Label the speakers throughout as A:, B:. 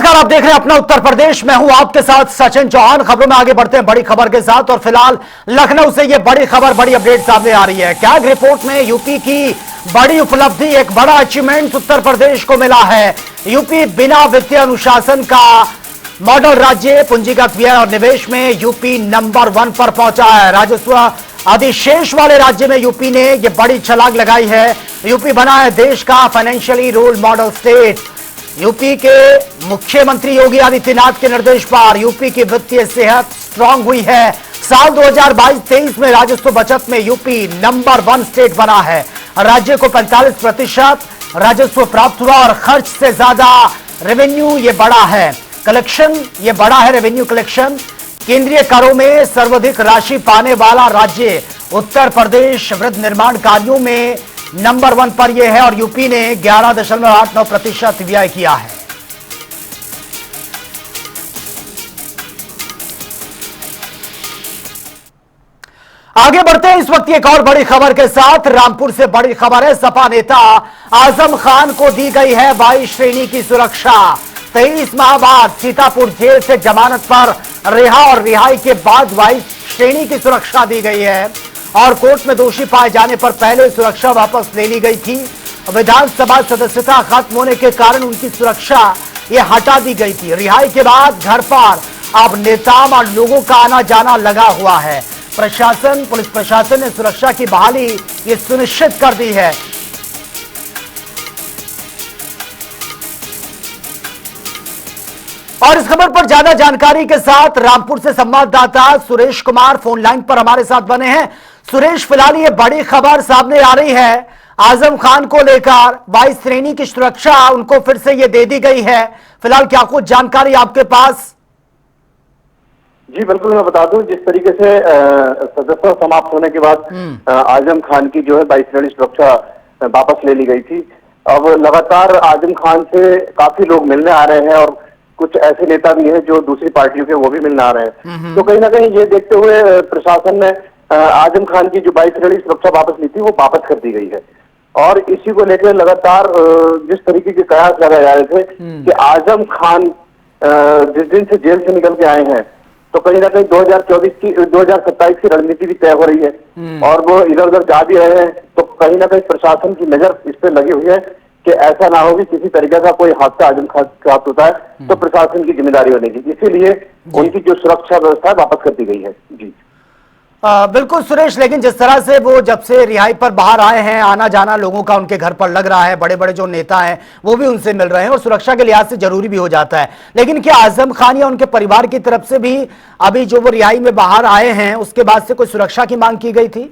A: नमस्कार, आप देख रहे हैं अपना उत्तर प्रदेश। मैं हूं आपके साथ सचिन चौहान। खबरों में आगे बढ़ते हैं बड़ी खबर के साथ और फिलहाल लखनऊ से यह बड़ी खबर, बड़ी अपडेट सामने आ रही है। कैग रिपोर्ट में यूपी की बड़ी उपलब्धि, एक बड़ा अचीवमेंट उत्तर प्रदेश को मिला है। यूपी बिना वित्तीय अनुशासन का मॉडल राज्य, पूंजीगत व्यय और निवेश में यूपी नंबर 1 पर पहुंचा है। राजस्व अधिशेष वाले राज्य में यूपी ने यह बड़ी छलांग लगाई है। यूपी बना है देश का financially role model state. UP के मुख्यमंत्री योगी आदित्यनाथ के निर्देश पर यूपी की वित्तीय सेहत स्ट्रांग हुई है। साल 2022-23 में राजस्व बचत में यूपी नंबर 1 स्टेट बना है। राज्य को 45% राजस्व प्राप्त हुआ और खर्च से ज्यादा रेवेन्यू ये बड़ा है। कलेक्शन ये बड़ा है, रेवेन्यू कलेक्शन। केंद्रीय करों में सर्वाधिक राशि पाने वाला राज्य उत्तर प्रदेश वृहद निर्माण कार्यों में नंबर 1 पर यह है और यूपी ने 11.89% व्यय किया है। आगे बढ़ते हैं इस वक्त एक और बड़ी खबर के साथ। रामपुर से बड़ी खबर है। सपा नेता आजम खान को दी गई है 22 श्रेणी की सुरक्षा। 23 माह बाद सीतापुर जेल से जमानत पर रिहा और रिहाई के बाद 22 श्रेणी की सुरक्षा दी गई है और कोर्ट में दोषी पाए जाने पर पहले सुरक्षा वापस ले ली गई थी। विधानसभा सदस्यता खत्म होने के कारण उनकी सुरक्षा ये हटा दी गई थी। रिहाई के बाद घर पर अब नेताओं और लोगों का आना जाना लगा हुआ है। प्रशासन, पुलिस प्रशासन ने सुरक्षा की बहाली ये सुनिश्चित कर दी है। और इस खबर पर ज्यादा जानकारी के साथ रामपुर से संवाददाता सुरेश कुमार फोन लाइन पर हमारे साथ बने हैं। सुरेश, फिलहाल ये बड़ी खबर सामने आ रही है आजम खान को लेकर 22 श्रेणी की सुरक्षा उनको फिर से ये दे दी गई है। फिलहाल क्या कुछ जानकारी आपके पास?
B: जी बिल्कुल, मैं बता दूं, जिस तरीके से सदस्यता समाप्त होने के बाद आजम खान की जो है 22 श्रेणी सुरक्षा वापस ले ली गई थी। अब लगातार आजम खान से काफी लोग मिलने आ रहे हैं और कुछ ऐसे नेता भी हैं जो दूसरी पार्टियों के, वो भी मिलने आ रहे हैं। तो कहीं ना कहीं ये देखते हुए प्रशासन ने आजम खान की जो 22 श्रेणी सुरक्षा वापस ली थी वो वापस कर दी गई है। और इसी को लेकर लगातार जिस तरीके के कयास लगाए जा रहे थे कि आजम खान जिस दिन से जेल से निकल के आए हैं तो कहीं ना कहीं 2027 की रणनीति भी तय हो रही है और वो इधर उधर जा भी रहे हैं। तो कहीं ना कहीं प्रशासन की नजर इस पे लगी हुई है कि ऐसा ना हो कि किसी तरीके का कोई हादसा आजम खान के साथ होता है तो प्रशासन की जिम्मेदारी बनेगी। इसीलिए उनकी जो सुरक्षा व्यवस्था है वापस कर दी गई है। जी
A: बिल्कुल सुरेश, लेकिन जिस तरह से वो जब से रिहाई पर बाहर आए हैं, आना जाना लोगों का उनके घर पर लग रहा है, बड़े बड़े जो नेता हैं वो भी उनसे मिल रहे हैं और सुरक्षा के लिहाज से जरूरी भी हो जाता है। लेकिन क्या आजम खान या उनके परिवार की तरफ से भी अभी जो वो रिहाई में बाहर आए हैं उसके बाद से कोई सुरक्षा की मांग की गई थी?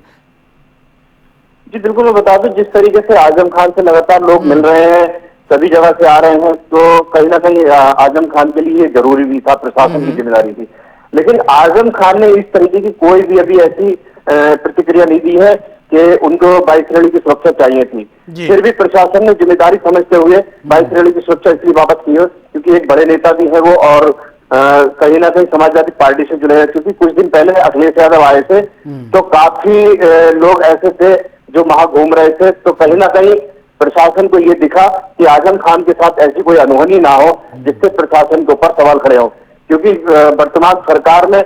B: जी बिल्कुल, मैं बता दूं, जिस तरीके से आजम खान से लगातार लोग मिल रहे हैं, सभी जगह से आ रहे हैं, तो कहीं ना कहीं आजम खान के लिए जरूरी भी था, प्रशासन की जिम्मेदारी थी। लेकिन आजम खान ने इस तरीके की कोई भी अभी ऐसी प्रतिक्रिया नहीं दी है कि उनको 22 श्रेणी की सुरक्षा चाहिए थी। फिर भी प्रशासन ने जिम्मेदारी समझते हुए 22 श्रेणी की सुरक्षा इसलिए वापस की है क्योंकि एक बड़े नेता भी है वो और कहीं ना कहीं समाजवादी पार्टी से जुड़े हैं। क्योंकि कुछ दिन पहले अखिलेश यादव आए थे तो काफी लोग ऐसे थे जो वहां घूम रहे थे। तो कहीं ना कहीं प्रशासन को ये दिखा कि आजम खान के साथ ऐसी कोई अनहोनी ना हो जिससे प्रशासन के ऊपर सवाल खड़े हो। क्योंकि वर्तमान सरकार में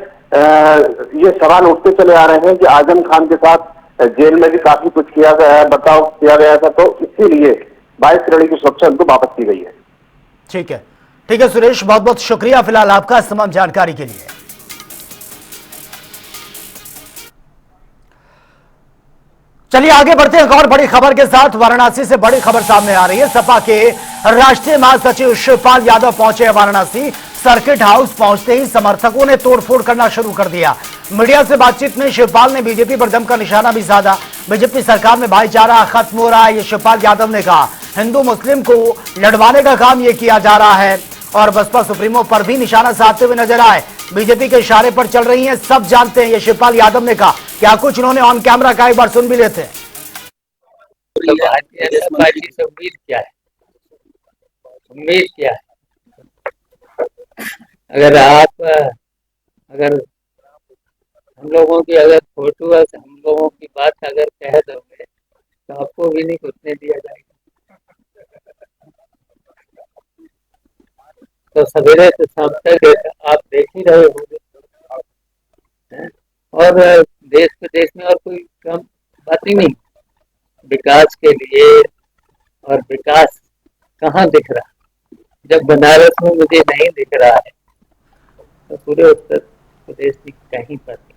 B: ये सवाल उठते चले आ रहे हैं कि आजम खान के साथ जेल में भी काफी कुछ किया गया है, बर्ताव किया गया था, तो इसीलिए 22 श्रेणी की सुरक्षा उनको वापस की गई है।
A: ठीक है सुरेश, बहुत बहुत शुक्रिया फिलहाल आपका इस तमाम जानकारी के लिए। चलिए आगे बढ़ते हैं एक और बड़ी खबर के साथ। वाराणसी से बड़ी खबर सामने आ रही है। सपा के राष्ट्रीय महासचिव शिवपाल यादव पहुंचे वाराणसी। सर्किट हाउस पहुंचते ही समर्थकों ने तोड़फोड़ करना शुरू कर दिया। मीडिया से बातचीत में शिवपाल ने बीजेपी पर जमकर निशाना भी साधा। बीजेपी सरकार में भाईचारा खत्म हो रहा है, ये शिवपाल यादव ने कहा। हिंदू मुस्लिम को लड़वाने का काम ये किया जा रहा है और बसपा सुप्रीमो पर भी निशाना साधते हुए नजर आए। बीजेपी के इशारे पर चल रही हैं, सब जानते हैं, ये शिवपाल यादव ने कहा। क्या कुछ उन्होंने ऑन कैमरा का एक बार सुन भी लेते हैं।
C: उम्मीद क्या है अगर हम लोगों की अगर फोटो हम लोगों की बात अगर कह दोगे तो आपको भी नहीं घुसने दिया जाएगा। तो सवेरे से शाम तक आप देख ही रहे होंगे। और देश विदेश में और कोई कम बात ही नहीं। विकास के लिए, और विकास कहाँ दिख रहा? जब बनारस में मुझे नहीं दिख रहा है तो पूरे उत्तर प्रदेश में कहीं पर नहीं।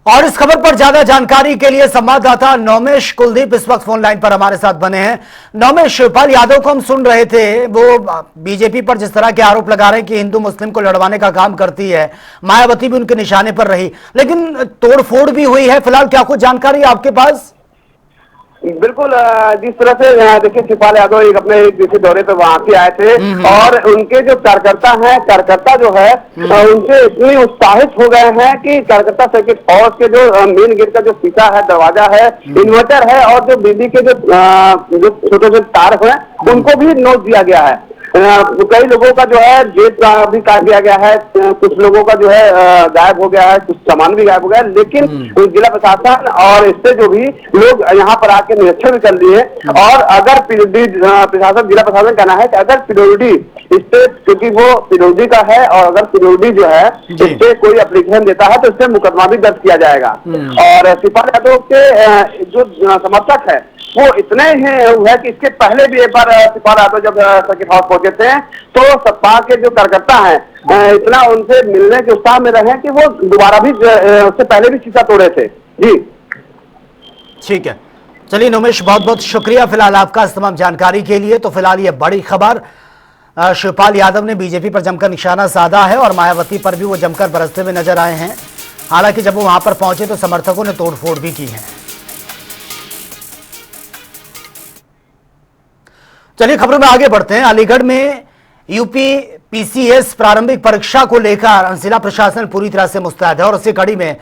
A: और इस खबर पर ज्यादा जानकारी के लिए संवाददाता नौमेश कुलदीप इस वक्त फोन लाइन पर हमारे साथ बने हैं। नौमेश, शिवपाल यादव को हम सुन रहे थे, वो बीजेपी पर जिस तरह के आरोप लगा रहे हैं कि हिंदू मुस्लिम को लड़वाने का काम करती है, मायावती भी उनके निशाने पर रही, लेकिन तोड़फोड़ भी हुई है। फिलहाल क्या कुछ जानकारी है आपके पास?
B: बिल्कुल, जिस तरह से देखिए शिवपाल यादव एक अपने एक दिवसीय दौरे पे वहां से आए थे और उनके जो कार्यकर्ता जो है उनसे इतने उत्साहित हो गए हैं कि कार्यकर्ता सर्किट हाउस के जो मेन गेट का जो शीशा है, दरवाजा है, इन्वर्टर है और जो बिजली के जो छोटे छोटे तार हैं उनको भी नोट दिया गया है। कई लोगों का जो है गेट भी काट दिया गया है, कुछ लोगों का जो है गायब हो गया है, कुछ सामान भी गायब हो गया है, लेकिन जिला प्रशासन और इससे जो भी लोग यहाँ पर आके निरीक्षण भी कर लिए। और अगर प्रशासन, जिला प्रशासन कहना है कि अगर पिरोडी इससे, क्योंकि वो पिरोडी का है और अगर पिरोडी जो है इससे कोई एप्लीकेशन देता है तो इससे मुकदमा भी दर्ज किया जाएगा। और शिवपाल यादव के जो समर्थक है वो इतने है कि इसके पहले भी एक बार शिवपाल यादव जब सर्किट हाउस पहुंचे थे तो सपा के जो कार्यकर्ता हैं इतना उनसे मिलने के उत्साह में रहे कि वो दोबारा भी उससे पहले भी शीशा तोड़े थे। जी
A: ठीक है, चलिए नौमेश, बहुत बहुत शुक्रिया फिलहाल आपका इस तमाम जानकारी के लिए। तो फिलहाल ये बड़ी खबर, शिवपाल यादव ने बीजेपी पर जमकर निशाना साधा है और मायावती पर भी वो जमकर बरसते हुए नजर आए हैं। हालांकि जब वो वहां पर पहुंचे तो समर्थकों ने तोड़फोड़ भी की है। चलिए खबरों में आगे बढ़ते हैं। अलीगढ़ में यूपी पीसीएस प्रारंभिक परीक्षा को लेकर जिला प्रशासन पूरी तरह से मुस्तैद है और उसी कड़ी में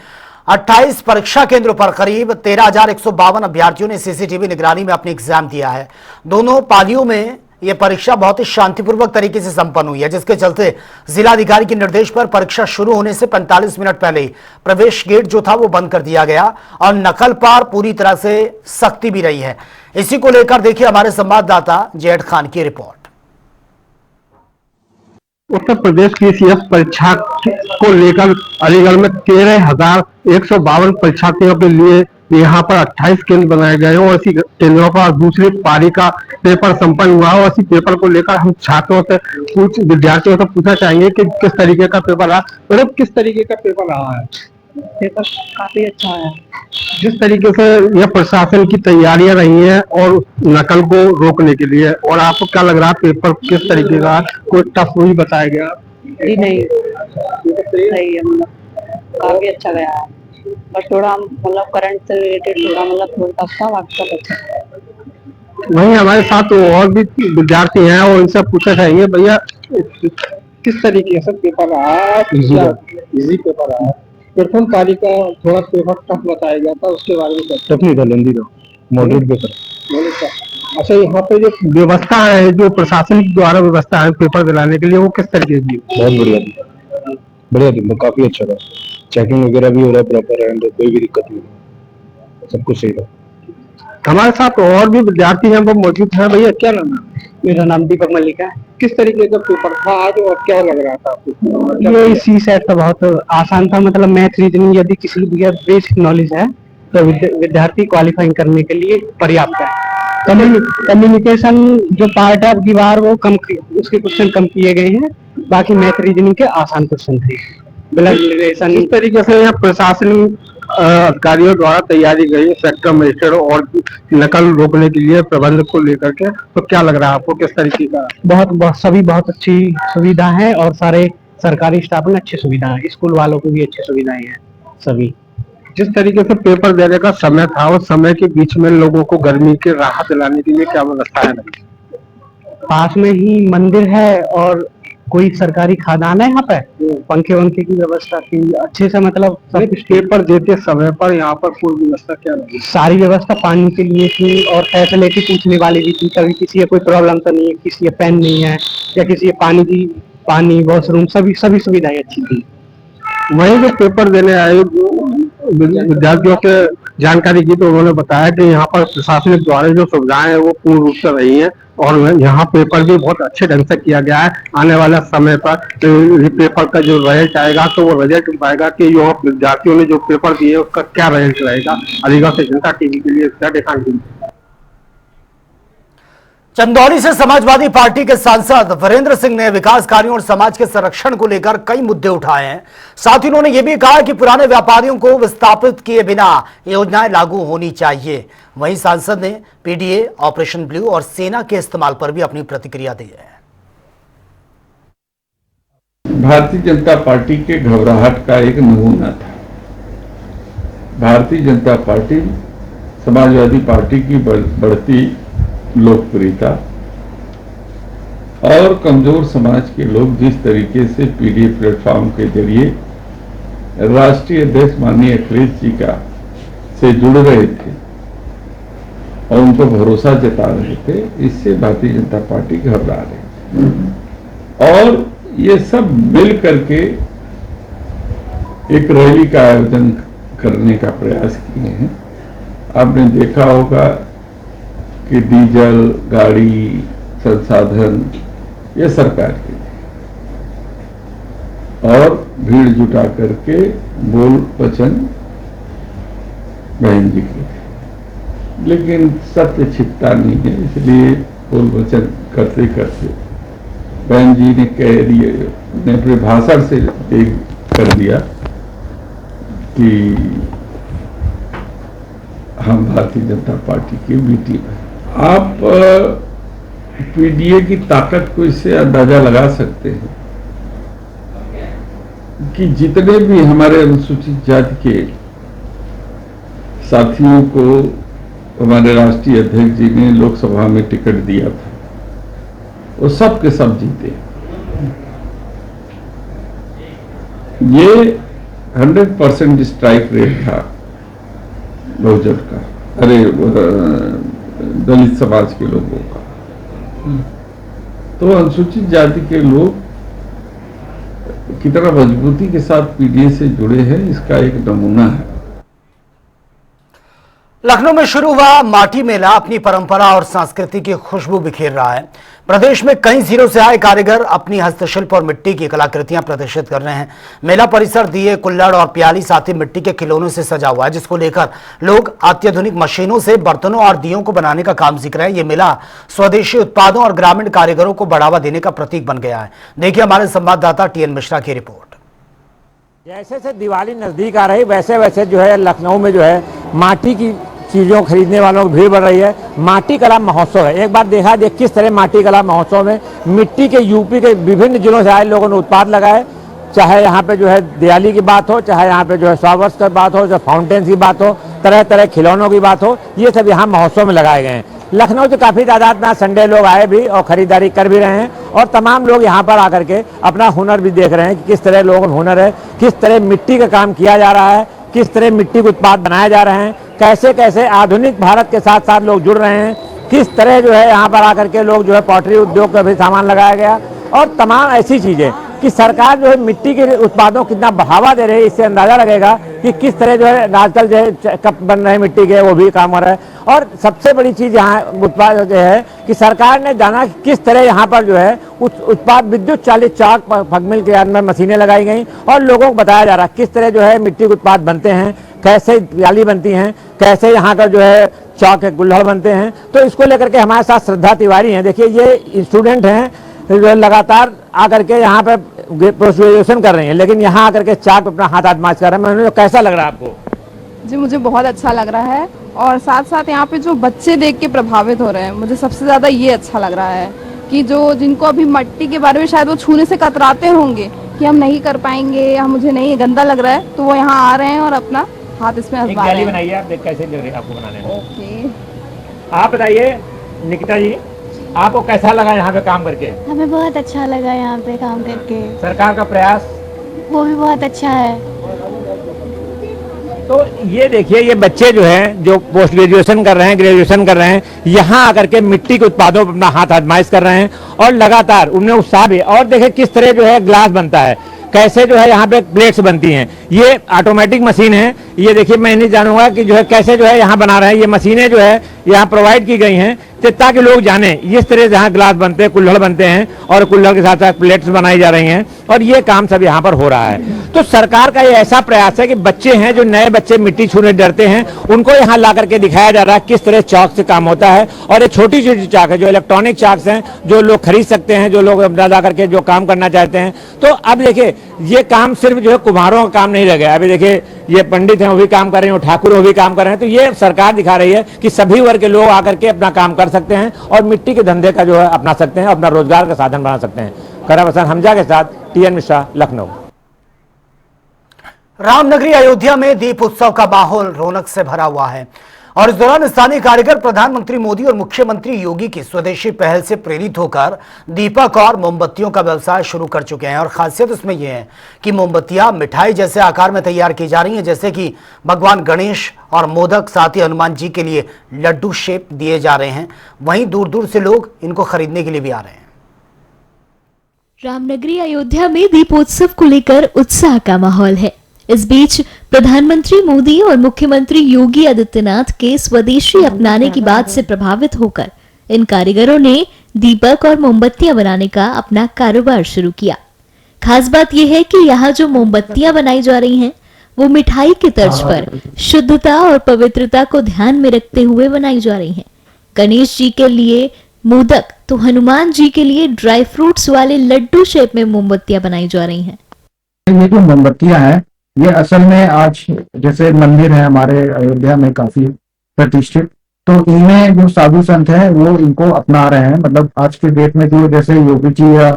A: 28 परीक्षा केंद्रों पर करीब 13,152 अभ्यर्थियों ने सीसीटीवी निगरानी में अपनी एग्जाम दिया है। दोनों पालियों में यह परीक्षा बहुत ही शांतिपूर्वक तरीके से संपन्न हुई है, जिसके चलते जिलाधिकारी के निर्देश पर परीक्षा शुरू होने से 45 मिनट पहले ही प्रवेश गेट जो था वो बंद कर दिया गया और नकल पर पूरी तरह से सख्ती भी रही है। इसी को लेकर देखिए हमारे संवाददाता जैद खान की रिपोर्ट।
D: उत्तर प्रदेश पीसीएस परीक्षा को लेकर अलीगढ़ में 13,152 परीक्षार्थियों के लिए यहाँ पर 28 केंद्र बनाए गए हैं और इसी केंद्रों पर दूसरी पारी का पेपर संपन्न हुआ और इसी पेपर को लेकर हम छात्रों से विद्यार्थियों से पूछना चाहेंगे कि किस तरीके का पेपर रहा। मतलब किस तरीके का पेपर रहा है?
E: पेपर काफी अच्छा है।
D: जिस तरीके से यह प्रशासन की तैयारियां रही हैं और नकल को रोकने के लिए, और आपको क्या लग रहा है पेपर किस तरीके का, कोई टफ नहीं बताया गया?
E: जी नहीं, सही है, मतलब काफी अच्छा गया है। बस थोड़ा मतलब करंट से रिलेटेड थोड़ा टफ था, बाकी सब अच्छा।
D: वहीं हमारे साथ और भी विद्यार्थी हैं और इनसे पूछना चाहेंगे, भैया किस तरीके से पेपर रहा? इजी पेपर रहा। प्रथम पारी का थोड़ा पेपर टफ बताया गया था, उसके बारे में टफ नहीं था, लेंदी था, मॉडरेट पेपर। अच्छा, यहाँ पे जो व्यवस्था है, जो प्रशासन द्वारा व्यवस्था है पेपर दिलाने के लिए, वो किस तरीके की?
F: बहुत बढ़िया थी, काफी अच्छा था। चेकिंग वगैरह भी हो रहा है प्रॉपर एंड कोई भी दिक्कत नहीं, सब कुछ सही था।
D: हमारे साथ और भी विद्यार्थी हैं वो मौजूद हैं। भैया क्या नाम है?
E: मेरा नाम दीपक मलिक है।
D: किस तरीके का पेपर था आज और क्या लग रहा था आपको?
E: ये इसी सेट तो बहुत आसान था, मतलब मैथ रीजनिंग यदि किसी भी बेसिक नॉलेज है तो विद्यार्थी क्वालिफाइंग करने के लिए पर्याप्त है। कम्युनिकेशन जो पार्ट है की बार वो कम, उसके क्वेश्चन कम किए गए हैं, बाकी मैथ रीजनिंग के आसान क्वेश्चन थे। ब्लड रिलेशन
D: इस तरीके से यहाँ प्रशासनिक अधिकारियों द्वारा तैयारी गई सेक्टर मजिस्ट्रेट और नकल रोकने के लिए प्रबंध को लेकर के, तो क्या लग रहा है आपको किस तरीके का?
E: बहुत सभी बहुत अच्छी सुविधा है और सारे सरकारी स्टाफ में अच्छी सुविधा है, स्कूल वालों को भी अच्छी सुविधाएं हैं सभी।
D: जिस तरीके से पेपर देने का समय था उस समय के बीच में लोगों को गर्मी के राहत दिलाने के लिए क्या व्यवस्था है?
E: पास में ही मंदिर है और कोई सरकारी खादान है, यहाँ पे पंखे वंखे की व्यवस्था थी अच्छे से, मतलब सब कुछ।
D: पेपर देते समय पर यहाँ पर पूरी व्यवस्था क्या लगी?
E: सारी व्यवस्था पानी के लिए थी और फैसिलिटी पूछने वाली भी थी, कभी किसी का कोई प्रॉब्लम तो नहीं है, किसी का पेन नहीं है या किसी के पानी वॉशरूम सभी सुविधाएं अच्छी थी।
D: वहीं जो पेपर देने आए विद्यार्थियों के जानकारी की तो उन्होंने बताया कि यहाँ पर प्रशासनिक द्वारा जो सुविधाएं हैं वो पूर्ण रूप से रही हैं और यहाँ पेपर भी बहुत अच्छे ढंग से किया गया है। आने वाला समय पर पेपर का जो रिजल्ट आएगा तो वो रिजल्ट पाएगा कि जो विद्यार्थियों ने जो पेपर दिए उसका क्या रिजल्ट रहेगा। अलीगढ़ से जनता टीवी के लिए
A: चंदौली से समाजवादी पार्टी के सांसद वीरेंद्र सिंह ने विकास कार्यों और समाज के संरक्षण को लेकर कई मुद्दे उठाए हैं। साथ ही उन्होंने यह भी कहा कि पुराने व्यापारियों को विस्थापित किए बिना योजनाएं लागू होनी चाहिए। वहीं सांसद ने पीडीए, ऑपरेशन ब्लू और सेना के इस्तेमाल पर भी अपनी प्रतिक्रिया दी है।
G: भारतीय जनता पार्टी के घबराहट का एक नमूना था। भारतीय जनता पार्टी समाजवादी पार्टी की बढ़ती लोकप्रियता और कमजोर समाज के लोग जिस तरीके से पीडीए प्लेटफॉर्म के जरिए राष्ट्रीय अध्यक्ष माननीय अखिलेश जी का से जुड़ रहे थे और उन पर भरोसा जता रहे थे, इससे भारतीय जनता पार्टी घबरा रही थी। और ये सब मिल करके एक रैली का आयोजन करने का प्रयास किए हैं। आपने देखा होगा कि डीजल गाड़ी संसाधन ये सरकार के और भीड़ जुटा करके बोल वचन बहन जी के, लेकिन सत्य छिपता नहीं है, इसलिए बोल वचन करते करते बहन जी ने कह दिए, ने अपने भाषण से कर दिया कि हम भारतीय जनता पार्टी की बी टीम है। आप पीडीए की ताकत को इससे अंदाजा लगा सकते हैं कि जितने भी हमारे अनुसूचित जाति के साथियों को हमारे राष्ट्रीय अध्यक्ष जी ने लोकसभा में टिकट दिया था, वो सब के सब जीते। ये 100% स्ट्राइक रेट था बहुजन का, अरे दलित समाज के लोगों का। तो अनुसूचित जाति के लोग कितना मजबूती के साथ पीडीए से जुड़े हैं, इसका एक नमूना है।
A: लखनऊ में शुरू हुआ माटी मेला अपनी परंपरा और संस्कृति की खुशबू बिखेर रहा है। प्रदेश में कई जिलों से आए कारीगर अपनी हस्तशिल्प और मिट्टी की कलाकृतियां प्रदर्शित कर रहे हैं। मेला परिसर दिए, कुल्हड़ और प्याली साथ ही मिट्टी के खिलौनों से सजा हुआ है, जिसको लेकर लोग अत्याधुनिक मशीनों से बर्तनों और दियों को बनाने का काम सीख रहे हैं। ये मेला स्वदेशी उत्पादों और ग्रामीण कारीगरों को बढ़ावा देने का प्रतीक बन गया है। देखिए हमारे संवाददाता टीएन मिश्रा की रिपोर्ट।
H: जैसे से दिवाली नजदीक आ रही वैसे वैसे जो है लखनऊ में जो है माटी की चीजों खरीदने वालों की भीड़ बढ़ रही है। माटी कला महोत्सव है। एक बार देखा देख किस तरह माटी कला महोत्सव में मिट्टी के यूपी के विभिन्न जिलों से आए लोगों ने उत्पाद लगाए। चाहे यहाँ पे जो है दिवाली की बात हो, चाहे यहाँ पे जो है 100 वर्ष की बात हो, चाहे फाउंटेन की बात हो, तरह तरह खिलौनों की बात हो, ये सब यहाँ महोत्सव में लगाए गए हैं। लखनऊ से काफी तादाद में संडे लोग आए भी और खरीदारी कर भी रहे हैं और तमाम लोग यहाँ पर आकर के अपना हुनर भी देख रहे हैं कि किस तरह लोगों में हुनर है, किस तरह मिट्टी का काम किया जा रहा है, किस तरह मिट्टी के उत्पाद बनाए जा रहे हैं, कैसे कैसे आधुनिक भारत के साथ साथ लोग जुड़ रहे हैं, किस तरह जो है यहाँ पर आकर के लोग जो है पॉटरी उद्योग का भी सामान लगाया गया और तमाम ऐसी चीजें कि सरकार जो है मिट्टी के उत्पादों को कितना बढ़ावा दे रही है। इससे अंदाजा लगेगा कि किस तरह जो है आजकल जो है कप बन रहे हैं मिट्टी के, वो भी काम हो रहा है। और सबसे बड़ी चीज यहाँ उत्पाद जो है कि सरकार ने जाना कि किस तरह यहाँ पर जो है उत्पाद विद्युत चालित चाक फगमिल के अंदर मशीनें लगाई गई और लोगों को बताया जा रहा है किस तरह जो है मिट्टी के उत्पाद बनते हैं, कैसे प्याली बनती हैं, कैसे यहाँ का जो है चौक गुल्हड़ बनते हैं। तो इसको लेकर के हमारे साथ श्रद्धा तिवारी हैं। देखिए ये स्टूडेंट हैं जो लगातार आकर के यहाँ पे पोस्ट ग्रेजुएशन कर रही हैं, लेकिन यहाँ आकर के चाक अपना हाथ आजमाइश कर रहे हैं। कैसा लग रहा है आपको?
I: जी मुझे बहुत अच्छा लग रहा है और साथ साथ यहाँ पे जो बच्चे देख के प्रभावित हो रहे हैं, मुझे सबसे ज्यादा ये अच्छा लग रहा है कि जो जिनको अभी मिट्टी के बारे में शायद वो छूने से कतराते होंगे कि हम नहीं कर पाएंगे या मुझे नहीं गंदा लग रहा है, तो वो यहाँ आ रहे हैं और अपना हाथ इसमें आजमा रहे हैं।
H: बनाइए आप, देख कैसे लग रही है आपको बनाने में।
I: ओके,
H: आप बताइए निकिता जी, आपको कैसा लगा यहाँ पे काम करके?
J: हमें बहुत अच्छा लगा यहाँ पे काम करके।
H: सरकार का प्रयास
J: वो भी बहुत अच्छा है।
H: तो ये देखिए ये बच्चे जो हैं जो पोस्ट ग्रेजुएशन कर रहे हैं, ग्रेजुएशन कर रहे हैं, यहाँ आकर के मिट्टी के उत्पादों पर अपना हाथ आजमाइश कर रहे हैं और लगातार उनमें उत्साह भी। और देखिए किस तरह जो है ग्लास बनता है, कैसे जो है यहाँ पे प्लेट्स बनती हैं। ये ऑटोमेटिक मशीन है, ये देखिए मैं नहीं जानूंगा कि जो है कैसे जो है यहाँ बना रहे हैं। ये मशीनें जो है यहाँ प्रोवाइड की गई हैं ताकि लोग जाने इस तरह से यहाँ गिलास बनते हैं, कुल्हड़ बनते हैं और कुल्हड़ के साथ साथ प्लेट्स बनाई जा रही हैं और ये काम सब यहाँ पर हो रहा है। तो सरकार का ये ऐसा प्रयास है कि बच्चे हैं जो नए बच्चे मिट्टी छूने डरते हैं, उनको यहाँ ला करके दिखाया जा रहा है किस तरह चॉक से काम होता है। और ये छोटी छोटी चाक है जो इलेक्ट्रॉनिक चाक्स हैं जो लोग खरीद सकते हैं, जो लोग ला करके जो काम करना चाहते हैं। तो अब देखिए ये काम सिर्फ जो है कुम्हारों का काम नहीं रह गया। अभी देखिए ये पंडित हैं वो भी काम कर रहे हैं, ठाकुर वो भी काम कर रहे हैं। तो ये सरकार दिखा रही है कि सभी वर्ग के लोग आकर के अपना काम कर सकते हैं और मिट्टी के धंधे का जो है अपना सकते हैं, अपना रोजगार का साधन बना सकते हैं। कैमरा पर्सन हमजा के साथ टीएन मिश्रा, लखनऊ।
A: रामनगरी अयोध्या में दीप उत्सव का माहौल रौनक से भरा हुआ है और इस दौरान स्थानीय कारीगर प्रधानमंत्री मोदी और मुख्यमंत्री योगी की स्वदेशी पहल से प्रेरित होकर दीपक और मोमबत्तियों का व्यवसाय शुरू कर चुके हैं। और खासियत इसमें यह है कि मोमबत्तियां मिठाई जैसे आकार में तैयार की जा रही हैं, जैसे कि भगवान गणेश और मोदक, साथ ही हनुमान जी के लिए लड्डू शेप दिए जा रहे हैं। वहीं दूर दूर से लोग इनको खरीदने के लिए भी आ रहे हैं।
K: रामनगरी अयोध्या में दीपोत्सव को लेकर उत्साह का माहौल है। इस बीच प्रधानमंत्री मोदी और मुख्यमंत्री योगी आदित्यनाथ के स्वदेशी अपनाने की बात से प्रभावित होकर इन कारीगरों ने दीपक और मोमबत्तियां बनाने का अपना कारोबार शुरू किया। खास बात यह है कि यहाँ जो मोमबत्तियां बनाई जा रही हैं, वो मिठाई की तर्ज पर शुद्धता और पवित्रता को ध्यान में रखते हुए बनाई जा रही हैं। गणेश जी के लिए मोदक तो हनुमान जी के लिए ड्राई फ्रूट्स वाले लड्डू शेप में मोमबत्तियां बनाई जा रही हैं।
F: ये जो मोमबत्तियां हैं ये असल में आज जैसे मंदिर है हमारे अयोध्या में काफी प्रतिष्ठित, तो इनमें जो साधु संत हैं वो इनको अपना रहे हैं। मतलब आज के डेट में जो जैसे योगी जी या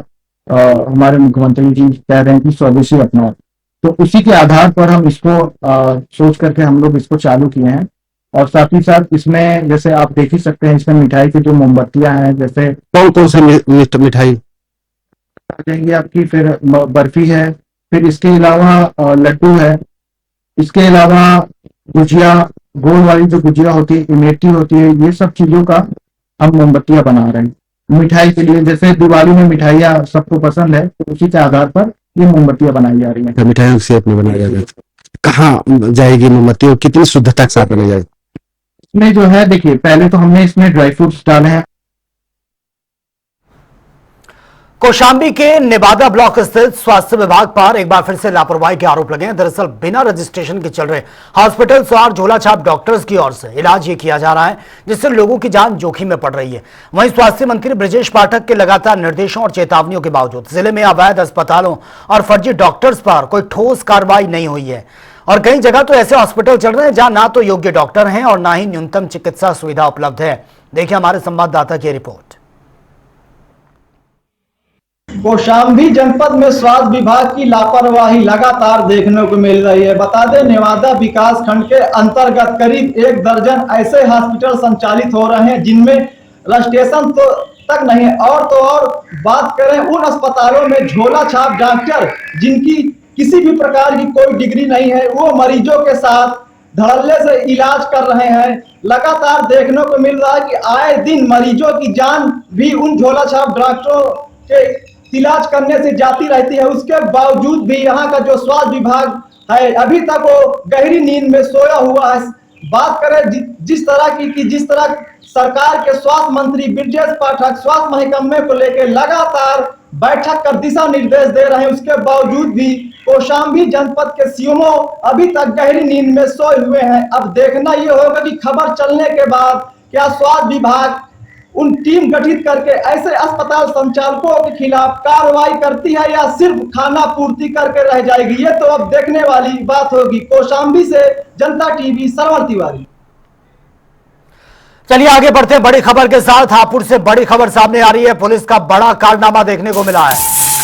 F: हमारे मुख्यमंत्री जी कह रहे हैं कि स्वदेशी अपनाओ, तो उसी के आधार पर हम इसको सोच करके हम लोग इसको चालू किए हैं। और साथ ही साथ इसमें जैसे आप देख ही सकते हैं इसमें मिठाई की जो मोमबत्तियां हैं, जैसे
L: कौन कौन से मिठाई
F: देंगे आपकी, फिर बर्फी है, फिर इसके अलावा लड्डू है, इसके अलावा गुजिया, गोल वाली जो गुजिया होती है, इमरती होती है, ये सब चीजों का हम मोमबत्तियां बना रहे हैं मिठाई के लिए। जैसे दिवाली में मिठाइयाँ सबको पसंद है, तो उसी के आधार पर ये मोमबत्तियां बनाई जा रही हैं।
L: मिठाइयों के शेप में बनाया जाएगा। कहाँ जाएगी मोमबत्ती और कितनी शुद्धता के साथ बनाई जाएगी?
F: इसमें जो है देखिए, पहले तो हमने इसमें ड्राई फ्रूट्स डाले हैं।
A: कौशाम्बी के नेवादा ब्लॉक स्थित स्वास्थ्य विभाग पर एक बार फिर से लापरवाही के आरोप लगे हैं। दरअसल बिना रजिस्ट्रेशन के चल रहे हॉस्पिटल स्वार झोला छाप डॉक्टर्स की ओर से इलाज ये किया जा रहा है, जिससे लोगों की जान जोखिम में पड़ रही है। वहीं स्वास्थ्य मंत्री ब्रजेश पाठक के लगातार निर्देशों और चेतावनियों के बावजूद जिले में अवैध अस्पतालों और फर्जी डॉक्टर्स पर कोई ठोस कार्रवाई नहीं हुई है। और कई जगह तो ऐसे हॉस्पिटल चल रहे हैं जहां ना तो योग्य डॉक्टर हैं और ना ही न्यूनतम चिकित्सा सुविधा उपलब्ध है। देखिए हमारे संवाददाता की रिपोर्ट।
M: कौशाम्बी जनपद में स्वास्थ्य विभाग की लापरवाही लगातार देखने को मिल रही है। बता दें, नेवादा विकास खंड के अंतर्गत करीब 1 दर्जन ऐसे हॉस्पिटल संचालित हो रहे हैं जिनमें रजिस्ट्रेशन तो तक नहीं है। और तो और बात करें उन अस्पतालों में झोला छाप डॉक्टर जिनकी किसी भी प्रकार की कोई डिग्री नहीं है, वो मरीजों के साथ धड़ल्ले से इलाज कर रहे हैं। लगातार देखने को मिल रहा है कि आए दिन मरीजों की जान भी उन झोला छाप डॉक्टरों के इलाज करने से जाती रहती है। उसके बावजूद भी यहाँ का जो स्वास्थ्य विभाग है अभी तक वो गहरी नींद में सोया हुआ है। बात करें जिस तरह सरकार के स्वास्थ्य मंत्री ब्रजेश पाठक स्वास्थ्य महकमे को लेकर लगातार बैठक कर दिशा निर्देश दे रहे हैं, उसके बावजूद भी कौशाम्बी जनपद के सीएमओ अभी तक गहरी नींद में सोए हुए हैं। अब देखना ये होगा कि खबर चलने के बाद क्या स्वास्थ्य विभाग उन टीम गठित करके ऐसे अस्पताल संचालकों के खिलाफ कार्रवाई करती है या सिर्फ खाना पूर्ति करके रह जाएगी। ये तो अब देखने वाली बात होगी। कौशाम्बी से जनता टीवी, सरवर तिवारी।
A: चलिए आगे बढ़ते हैं बड़ी खबर के साथ। हापुड़ से बड़ी खबर सामने आ रही है। पुलिस का बड़ा कारनामा देखने को मिला है।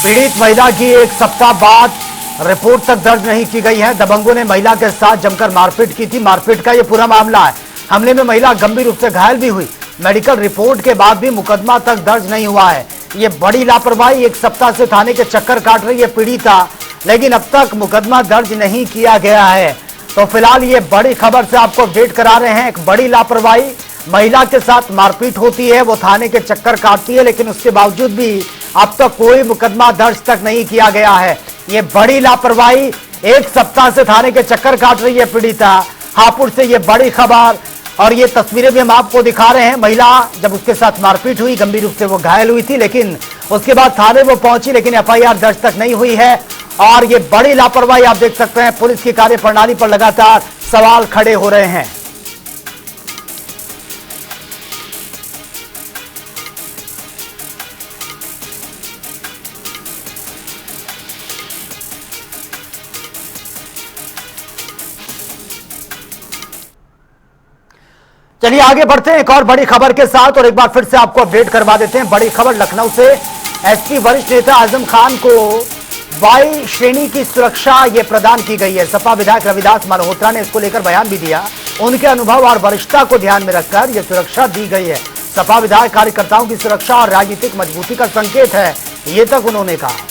A: पीड़ित महिला की 1 सप्ताह बाद रिपोर्ट तक दर्ज नहीं की गई है। दबंगों ने महिला के साथ जमकर मारपीट की थी। मारपीट का ये पूरा मामला है। हमले में महिला गंभीर रूप से घायल भी हुई। मेडिकल रिपोर्ट के बाद भी मुकदमा तक दर्ज नहीं हुआ है। ये बड़ी लापरवाही। 1 सप्ताह से थाने के चक्कर काट रही है पीड़िता, लेकिन अब तक मुकदमा दर्ज नहीं किया गया है। तो फिलहाल ये बड़ी खबर से आपको अपडेट करा रहे हैं। एक बड़ी लापरवाही, महिला के साथ मारपीट होती है, वो थाने के चक्कर काटती है, लेकिन उसके बावजूद भी अब तक कोई मुकदमा दर्ज तक नहीं किया गया है। ये बड़ी लापरवाही, एक सप्ताह से थाने के चक्कर काट रही है पीड़िता। हापुड़ से ये बड़ी खबर और ये तस्वीरें भी हम आपको दिखा रहे हैं। महिला जब उसके साथ मारपीट हुई, गंभीर रूप से वो घायल हुई थी, लेकिन उसके बाद थाने वो पहुंची, लेकिन एफआईआर दर्ज तक नहीं हुई है। और ये बड़ी लापरवाही आप देख सकते हैं, पुलिस की कार्यप्रणाली पर लगातार सवाल खड़े हो रहे हैं। चलिए आगे बढ़ते हैं एक और बड़ी खबर के साथ, और एक बार फिर से आपको अपडेट करवा देते हैं। बड़ी खबर लखनऊ से, एसपी वरिष्ठ नेता आजम खान को वाई श्रेणी की सुरक्षा ये प्रदान की गई है। सपा विधायक रविदास मल्होत्रा ने इसको लेकर बयान भी दिया। उनके अनुभव और वरिष्ठता को ध्यान में रखकर यह सुरक्षा दी गई है। सपा विधायक कार्यकर्ताओं की सुरक्षा और राजनीतिक मजबूती का संकेत है, ये तक उन्होंने कहा।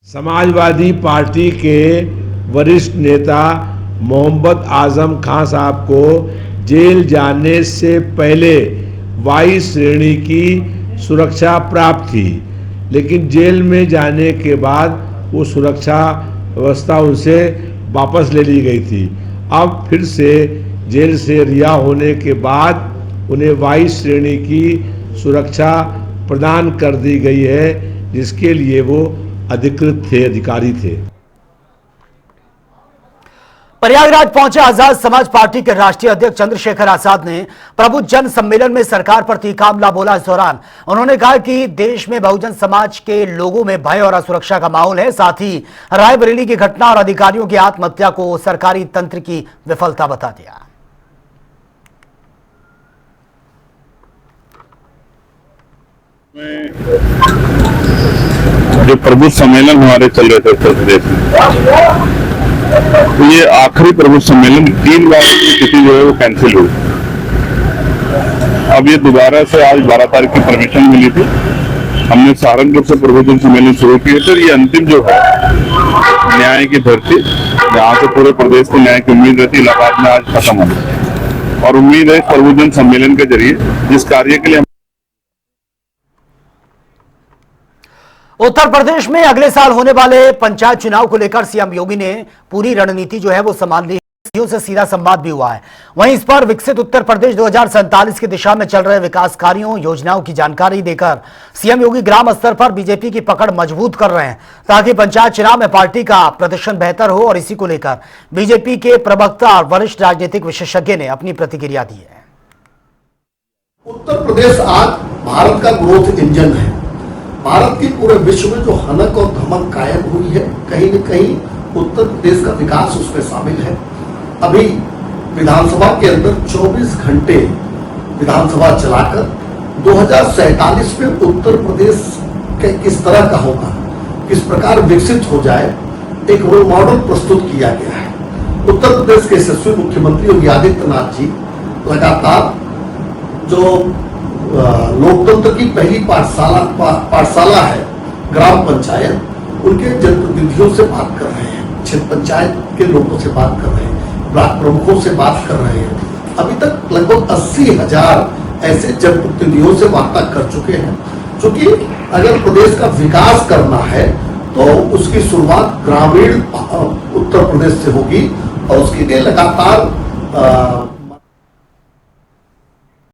N: समाजवादी पार्टी के वरिष्ठ नेता मोहम्मद आजम खान साहब को जेल जाने से पहले वाई श्रेणी की सुरक्षा प्राप्त थी, लेकिन जेल में जाने के बाद वो सुरक्षा व्यवस्था उनसे वापस ले ली गई थी। अब फिर से जेल से रिहा होने के बाद उन्हें वाई श्रेणी की सुरक्षा प्रदान कर दी गई है, जिसके लिए वो अधिकृत थे, अधिकारी थे।
A: प्रयागराज पहुंचे आजाद समाज पार्टी के राष्ट्रीय अध्यक्ष चंद्रशेखर आजाद ने प्रबुद्ध जन सम्मेलन में सरकार पर तीखा हमला बोला। इस दौरान उन्होंने कहा कि देश में बहुजन समाज के लोगों में भय और असुरक्षा का माहौल है। साथ ही रायबरेली की घटना और अधिकारियों की आत्महत्या को सरकारी तंत्र की विफलता बता दिया।
O: जो प्रबुद्ध सम्मेलन हमारे चल रहे थे उत्तर प्रदेश में, तो ये आखिरी प्रबुद्ध सम्मेलन 3 बार की स्थिति जो है वो कैंसिल हुई। अब ये दोबारा से आज 12 तारीख की परमिशन मिली थी। हमने सहारनपुर से प्रबुद्ध सम्मेलन शुरू किए थे। ये अंतिम जो है न्याय की धरती, जहाँ से पूरे प्रदेश को न्याय की उम्मीद रहती, इलाहाबाद में आज खत्म हो गई। और उम्मीद है प्रबुद्ध सम्मेलन के जरिए जिस कार्य के लिए
A: उत्तर प्रदेश में अगले साल होने वाले पंचायत चुनाव को लेकर सीएम योगी ने पूरी रणनीति जो है वो संभाल ली है। से सीधा संवाद भी हुआ है। वहीं इस पर विकसित उत्तर प्रदेश 2047 की दिशा में चल रहे विकास कार्यों, योजनाओं की जानकारी देकर सीएम योगी ग्राम स्तर पर बीजेपी की पकड़ मजबूत कर रहे हैं, ताकि पंचायत चुनाव में पार्टी का प्रदर्शन बेहतर हो। और इसी को लेकर बीजेपी के प्रवक्ता और वरिष्ठ राजनीतिक विशेषज्ञ ने अपनी प्रतिक्रिया दी है।
P: उत्तर प्रदेश आज भारत का ग्रोथ इंजन है। भारत की पूरे विश्व में जो हनक और धमक कायम हुई है, कहीं न कहीं उत्तर प्रदेश का विकास उसमें शामिल है। अभी विधानसभा के अंदर 24 घंटे विधानसभा चलाकर 2047 में उत्तर प्रदेश के किस तरह का होगा, किस प्रकार विकसित हो जाए, एक रोल मॉडल प्रस्तुत किया गया है। उत्तर प्रदेश के यशस्वी मुख्यमंत्री योगी आदित्यनाथ जी लगातार जो लोकतंत्र की पहली पाठशाला है ग्राम पंचायत, उनके जनप्रतिनिधियों से बात कर रहे हैं, क्षेत्र पंचायत के लोगों से बात कर रहे हैं, ब्लॉक प्रमुखों से बात कर रहे हैं। अभी तक लगभग 80,000 ऐसे जनप्रतिनिधियों से वार्ता कर चुके हैं, क्योंकि अगर प्रदेश का विकास करना है तो उसकी शुरुआत ग्रामीण उत्तर प्रदेश से होगी और उसके लिए लगातार